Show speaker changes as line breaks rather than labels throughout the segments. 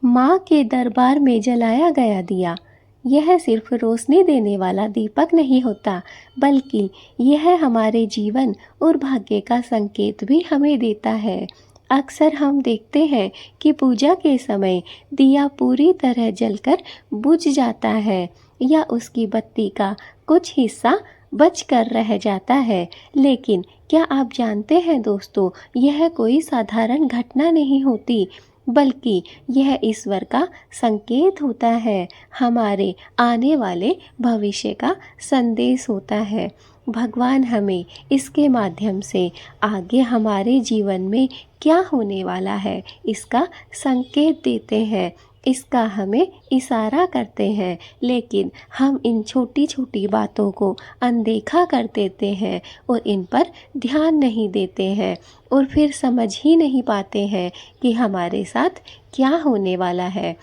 माँ के दरबार में जलाया गया दिया यह सिर्फ रोशनी देने वाला दीपक नहीं होता, बल्कि यह हमारे जीवन और भाग्य का संकेत भी हमें देता है। अक्सर हम देखते हैं कि पूजा के समय दिया पूरी तरह जलकर बुझ जाता है या उसकी बत्ती का कुछ हिस्सा बच कर रह जाता है। लेकिन क्या आप जानते हैं दोस्तों, यह कोई साधारण घटना नहीं होती, बल्कि यह ईश्वर का संकेत होता है, हमारे आने वाले भविष्य का संदेश होता है। भगवान हमें इसके माध्यम से आगे हमारे जीवन में क्या होने वाला है इसका संकेत देते हैं, इसका हमें इशारा करते हैं। लेकिन हम इन छोटी छोटी बातों को अनदेखा कर देते हैं और इन पर ध्यान नहीं देते हैं और फिर समझ ही नहीं पाते हैं कि हमारे साथ क्या होने वाला है।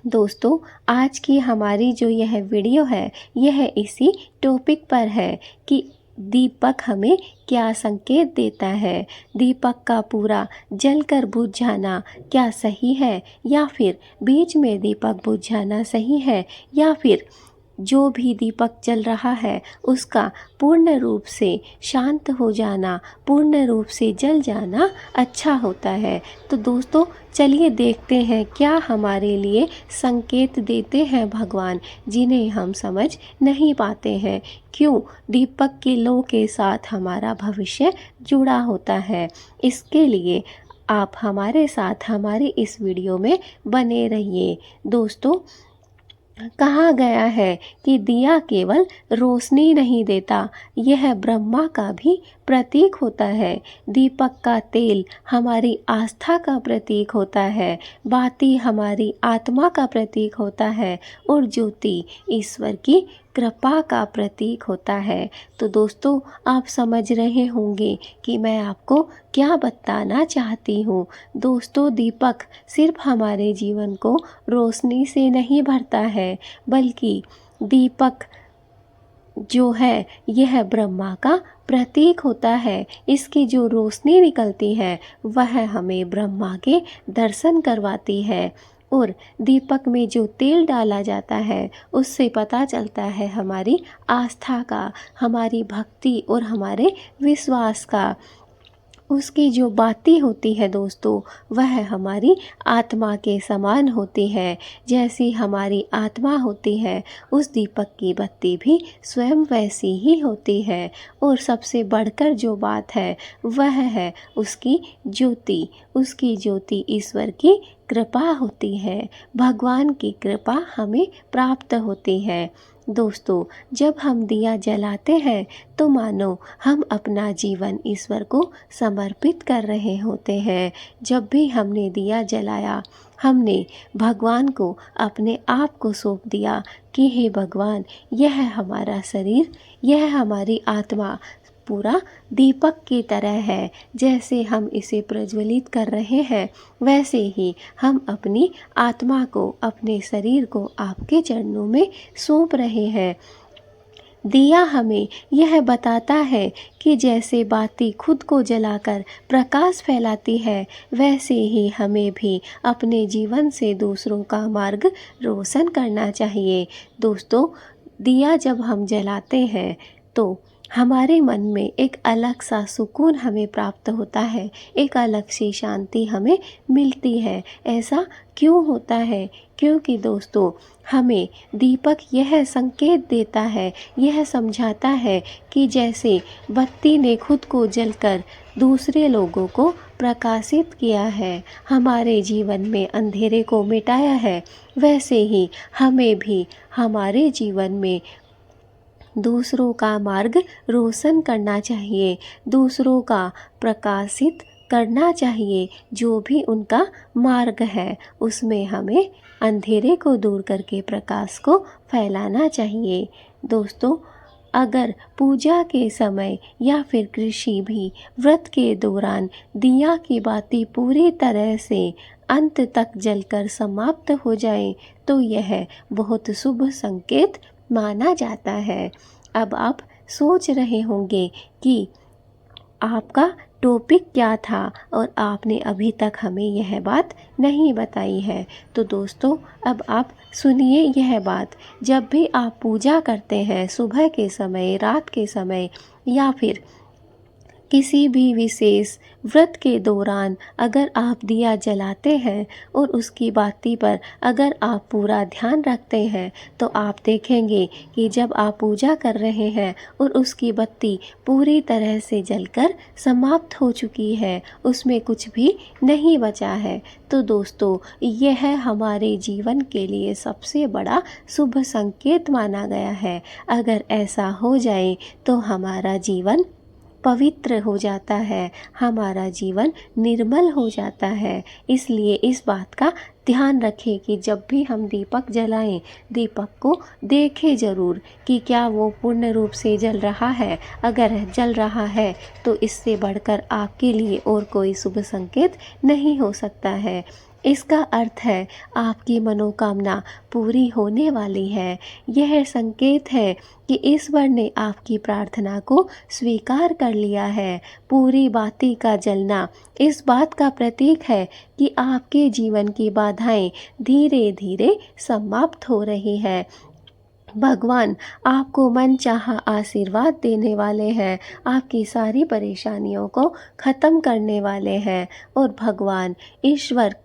दोस्तों, आज की हमारी जो यह वीडियो है यह इसी टॉपिक पर है कि दीपक हमें क्या संकेत देता है। दीपक का पूरा जलकर बुझ जाना क्या सही है, या फिर बीच में दीपक बुझ जाना सही है, या फिर जो भी दीपक जल रहा है उसका पूर्ण रूप से शांत हो जाना, पूर्ण रूप से जल जाना अच्छा होता है। तो दोस्तों, चलिए देखते हैं क्या हमारे लिए संकेत देते हैं भगवान, जिन्हें हम समझ नहीं पाते हैं। क्यों दीपक की लौ के साथ हमारा भविष्य जुड़ा होता है। इसके लिए आप हमारे साथ हमारी इस वीडियो में बने रहिए। दोस्तों, कहा गया है कि दिया केवल रोशनी नहीं देता, यह ब्रह्मा का भी प्रतीक होता है। दीपक का तेल हमारी आस्था का प्रतीक होता है, बाती हमारी आत्मा का प्रतीक होता है और ज्योति ईश्वर की कृपा का प्रतीक होता है। तो दोस्तों, आप समझ रहे होंगे कि मैं आपको क्या बताना चाहती हूँ। दोस्तों, दीपक सिर्फ हमारे जीवन को रोशनी से नहीं भरता है, बल्कि दीपक जो है यह ब्रह्मा का प्रतीक होता है। इसकी जो रोशनी निकलती है वह हमें ब्रह्मा के दर्शन करवाती है और दीपक में जो तेल डाला जाता है उससे पता चलता है हमारी आस्था का, हमारी भक्ति और हमारे विश्वास का। उसकी जो बाती होती है दोस्तों, वह हमारी आत्मा के समान होती है। जैसी हमारी आत्मा होती है, उस दीपक की बत्ती भी स्वयं वैसी ही होती है। और सबसे बढ़कर जो बात है वह है उसकी ज्योति। उसकी ज्योति ईश्वर की कृपा होती है, भगवान की कृपा हमें प्राप्त होती है। दोस्तों, जब हम दिया जलाते हैं तो मानो हम अपना जीवन ईश्वर को समर्पित कर रहे होते हैं। जब भी हमने दिया जलाया, हमने भगवान को अपने आप को सौंप दिया कि हे भगवान, यह हमारा शरीर, यह हमारी आत्मा पूरा दीपक की तरह है। जैसे हम इसे प्रज्वलित कर रहे हैं, वैसे ही हम अपनी आत्मा को, अपने शरीर को आपके चरणों में सौंप रहे हैं। दिया हमें यह बताता है कि जैसे बाती खुद को जलाकर प्रकाश फैलाती है, वैसे ही हमें भी अपने जीवन से दूसरों का मार्ग रोशन करना चाहिए। दोस्तों, दिया जब हम जलाते हैं तो हमारे मन में एक अलग सा सुकून हमें प्राप्त होता है, एक अलग सी शांति हमें मिलती है। ऐसा क्यों होता है? क्योंकि दोस्तों, हमें दीपक यह संकेत देता है, यह समझाता है कि जैसे बत्ती ने खुद को जलकर दूसरे लोगों को प्रकाशित किया है, हमारे जीवन में अंधेरे को मिटाया है, वैसे ही हमें भी हमारे जीवन में दूसरों का मार्ग रोशन करना चाहिए, दूसरों का प्रकाशित करना चाहिए। जो भी उनका मार्ग है उसमें हमें अंधेरे को दूर करके प्रकाश को फैलाना चाहिए। दोस्तों, अगर पूजा के समय या फिर कृषि भी व्रत के दौरान दिया की बाती पूरी तरह से अंत तक जलकर समाप्त हो जाए तो यह बहुत शुभ संकेत माना जाता है। अब आप सोच रहे होंगे कि आपका टॉपिक क्या था और आपने अभी तक हमें यह बात नहीं बताई है। तो दोस्तों अब आप सुनिए यह बात। जब भी आप पूजा करते हैं, सुबह के समय, रात के समय या फिर किसी भी विशेष व्रत के दौरान अगर आप दिया जलाते हैं और उसकी बाती पर अगर आप पूरा ध्यान रखते हैं, तो आप देखेंगे कि जब आप पूजा कर रहे हैं और उसकी बत्ती पूरी तरह से जलकर समाप्त हो चुकी है, उसमें कुछ भी नहीं बचा है, तो दोस्तों यह हमारे जीवन के लिए सबसे बड़ा शुभ संकेत माना गया है। अगर ऐसा हो जाए तो हमारा जीवन पवित्र हो जाता है, हमारा जीवन निर्मल हो जाता है। इसलिए इस बात का ध्यान रखें कि जब भी हम दीपक जलाएं, दीपक को देखें ज़रूर कि क्या वो पूर्ण रूप से जल रहा है। अगर जल रहा है तो इससे बढ़कर आपके लिए और कोई शुभ संकेत नहीं हो सकता है। इसका अर्थ है आपकी मनोकामना पूरी होने वाली है। यह संकेत है कि ईश्वर ने आपकी प्रार्थना को स्वीकार कर लिया है। पूरी बाती का जलना इस बात का प्रतीक है कि आपके जीवन की बाधाएं धीरे धीरे समाप्त हो रही है। भगवान आपको मनचाहा आशीर्वाद देने वाले हैं, आपकी सारी परेशानियों को ख़त्म करने वाले हैं और भगवान ईश्वर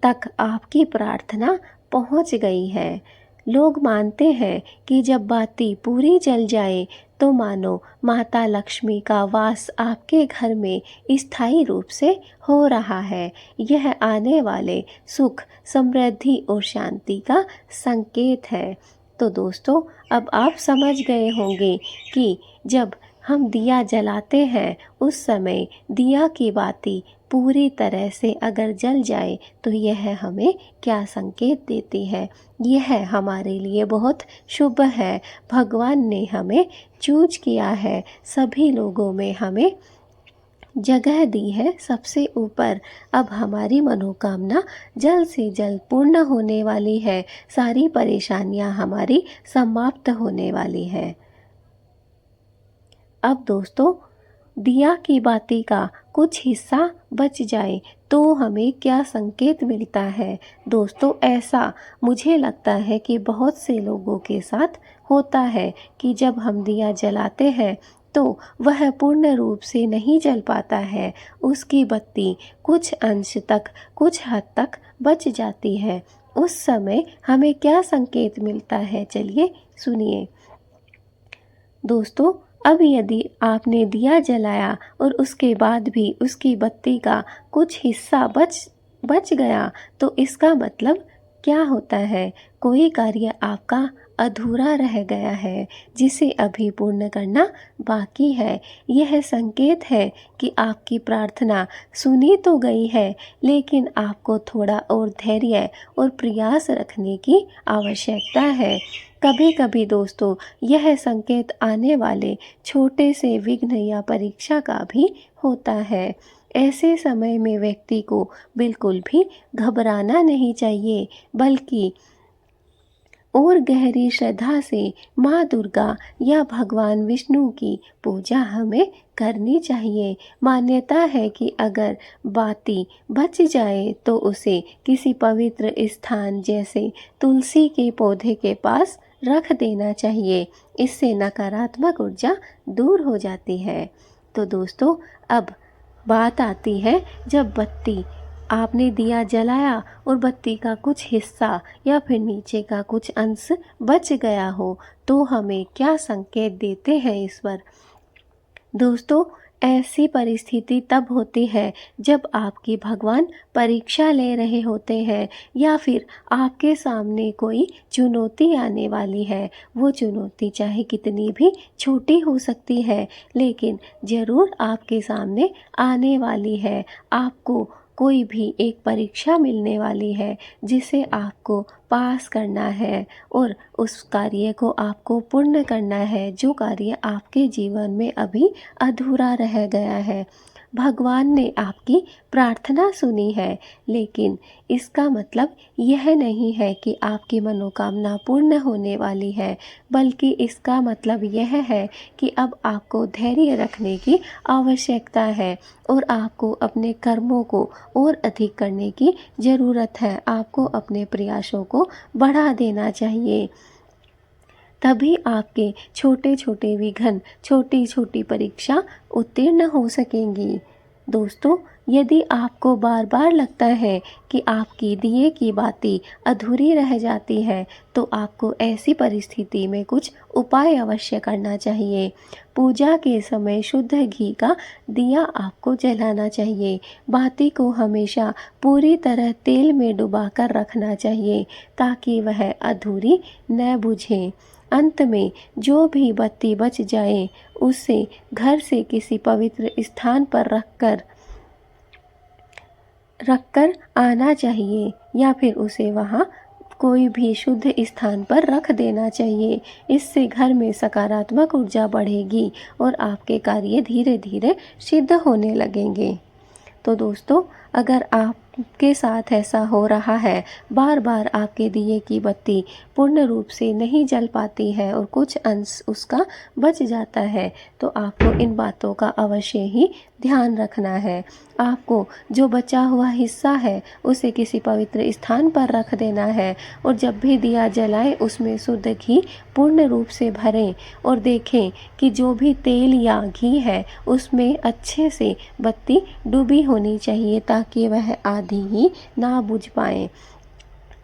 तक आपकी प्रार्थना पहुंच गई है। लोग मानते हैं कि जब बाती पूरी जल जाए तो मानो माता लक्ष्मी का वास आपके घर में स्थायी रूप से हो रहा है। यह आने वाले सुख, समृद्धि और शांति का संकेत है। तो दोस्तों अब आप समझ गए होंगे कि जब हम दिया जलाते हैं उस समय दिया की बाती पूरी तरह से अगर जल जाए तो यह हमें क्या संकेत देती है। यह हमारे लिए बहुत शुभ है। भगवान ने हमें चूज किया है, सभी लोगों में हमें जगह दी है सबसे ऊपर। अब हमारी मनोकामना जल्द से जल्द पूर्ण होने वाली है, सारी परेशानियां हमारी समाप्त होने वाली है। अब दोस्तों दिया की बाती का कुछ हिस्सा बच जाए तो हमें क्या संकेत मिलता है। दोस्तों ऐसा मुझे लगता है कि बहुत से लोगों के साथ होता है कि जब हम दिया जलाते हैं तो वह पूर्ण रूप से नहीं जल पाता है, उसकी बत्ती कुछ अंश तक, कुछ हद तक बच जाती है। उस समय हमें क्या संकेत मिलता है, चलिए सुनिए। दोस्तों अब यदि आपने दिया जलाया और उसके बाद भी उसकी बत्ती का कुछ हिस्सा बच गया तो इसका मतलब क्या होता है, कोई कार्य आपका अधूरा रह गया है जिसे अभी पूर्ण करना बाकी है। यह संकेत है कि आपकी प्रार्थना सुनी तो गई है, लेकिन आपको थोड़ा और धैर्य और प्रयास रखने की आवश्यकता है। कभी कभी दोस्तों यह संकेत आने वाले छोटे से विघ्न या परीक्षा का भी होता है। ऐसे समय में व्यक्ति को बिल्कुल भी घबराना नहीं चाहिए, बल्कि और गहरी श्रद्धा से माँ दुर्गा या भगवान विष्णु की पूजा हमें करनी चाहिए। मान्यता है कि अगर बाती बच जाए तो उसे किसी पवित्र स्थान जैसे तुलसी के पौधे के पास रख देना चाहिए। इससे नकारात्मक ऊर्जा दूर हो जाती है। तो दोस्तों अब बात आती है जब बत्ती आपने दिया जलाया और बत्ती का कुछ हिस्सा या फिर नीचे का कुछ अंश बच गया हो तो हमें क्या संकेत देते हैं ईश्वर। दोस्तों ऐसी परिस्थिति तब होती है जब आपकी भगवान परीक्षा ले रहे होते हैं या फिर आपके सामने कोई चुनौती आने वाली है। वो चुनौती चाहे कितनी भी छोटी हो सकती है, लेकिन ज़रूर आपके सामने आने वाली है। आपको कोई भी एक परीक्षा मिलने वाली है जिसे आपको पास करना है और उस कार्य को आपको पूर्ण करना है, जो कार्य आपके जीवन में अभी अधूरा रह गया है। भगवान ने आपकी प्रार्थना सुनी है, लेकिन इसका मतलब यह नहीं है कि आपकी मनोकामना पूर्ण होने वाली है, बल्कि इसका मतलब यह है कि अब आपको धैर्य रखने की आवश्यकता है और आपको अपने कर्मों को और अधिक करने की ज़रूरत है। आपको अपने प्रयासों को बढ़ा देना चाहिए। तभी आपके छोटे छोटे विघ्न, छोटी छोटी परीक्षा उत्तीर्ण हो सकेंगी। दोस्तों, यदि आपको बार बार लगता है कि आपकी दिए की बाती अधूरी रह जाती है, तो आपको ऐसी परिस्थिति में कुछ उपाय अवश्य करना चाहिए। पूजा के समय शुद्ध घी का दिया आपको जलाना चाहिए। बाती को हमेशा पूरी तरह तेल में डुबाकर रखना चाहिए, ताकि वह अधूरी न बुझे। अंत में जो भी बत्ती बच जाए, उसे घर से किसी पवित्र स्थान पर रखकर आना चाहिए, या फिर उसे वहाँ कोई भी शुद्ध स्थान पर रख देना चाहिए। इससे घर में सकारात्मक ऊर्जा बढ़ेगी और आपके कार्य धीरे धीरे सिद्ध होने लगेंगे। तो दोस्तों, अगर आपके साथ ऐसा हो रहा है, बार बार आपके दिए की बत्ती पूर्ण रूप से नहीं जल पाती है और कुछ अंश उसका बच जाता है, तो आपको इन बातों का अवश्य ही ध्यान रखना है। आपको जो बचा हुआ हिस्सा है, उसे किसी पवित्र स्थान पर रख देना है और जब भी दिया जलाएं, उसमें शुद्ध घी पूर्ण रूप से भरें और देखें कि जो भी तेल या घी है, उसमें अच्छे से बत्ती डूबी होनी चाहिए, ताकि वह आधी ही ना बुझ पाए।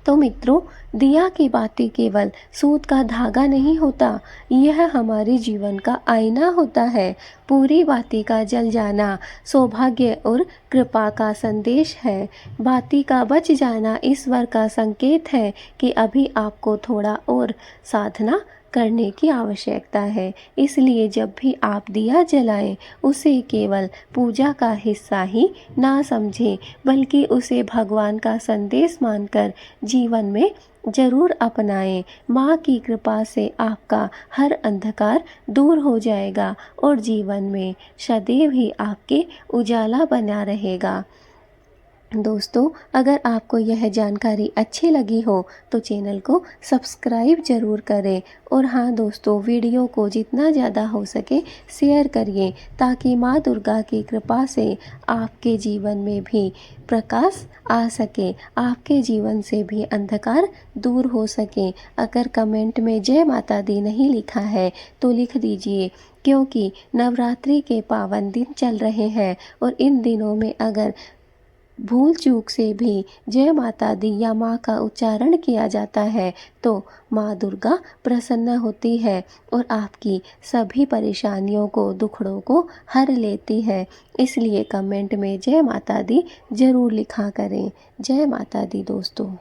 तो मित्रों, दिया की बाती केवल सूत का धागा नहीं होता, यह हमारे जीवन का आईना होता है। पूरी बाती का जल जाना सौभाग्य और कृपा का संदेश है। बाती का बच जाना ईश्वर का संकेत है कि अभी आपको थोड़ा और साधना करने की आवश्यकता है। इसलिए जब भी आप दिया जलाएं, उसे केवल पूजा का हिस्सा ही ना समझें, बल्कि उसे भगवान का संदेश मानकर जीवन में जरूर अपनाएं। माँ की कृपा से आपका हर अंधकार दूर हो जाएगा और जीवन में सदैव ही आपके उजाला बना रहेगा। दोस्तों, अगर आपको यह जानकारी अच्छी लगी हो तो चैनल को सब्सक्राइब जरूर करें और हाँ दोस्तों, वीडियो को जितना ज़्यादा हो सके शेयर करिए, ताकि माँ दुर्गा की कृपा से आपके जीवन में भी प्रकाश आ सके, आपके जीवन से भी अंधकार दूर हो सके। अगर कमेंट में जय माता दी नहीं लिखा है तो लिख दीजिए, क्योंकि नवरात्रि के पावन दिन चल रहे हैं और इन दिनों में अगर भूल चूक से भी जय माता दी या माँ का उच्चारण किया जाता है, तो माँ दुर्गा प्रसन्न होती है और आपकी सभी परेशानियों को, दुखड़ों को हर लेती है। इसलिए कमेंट में जय माता दी जरूर लिखा करें। जय माता दी दोस्तों।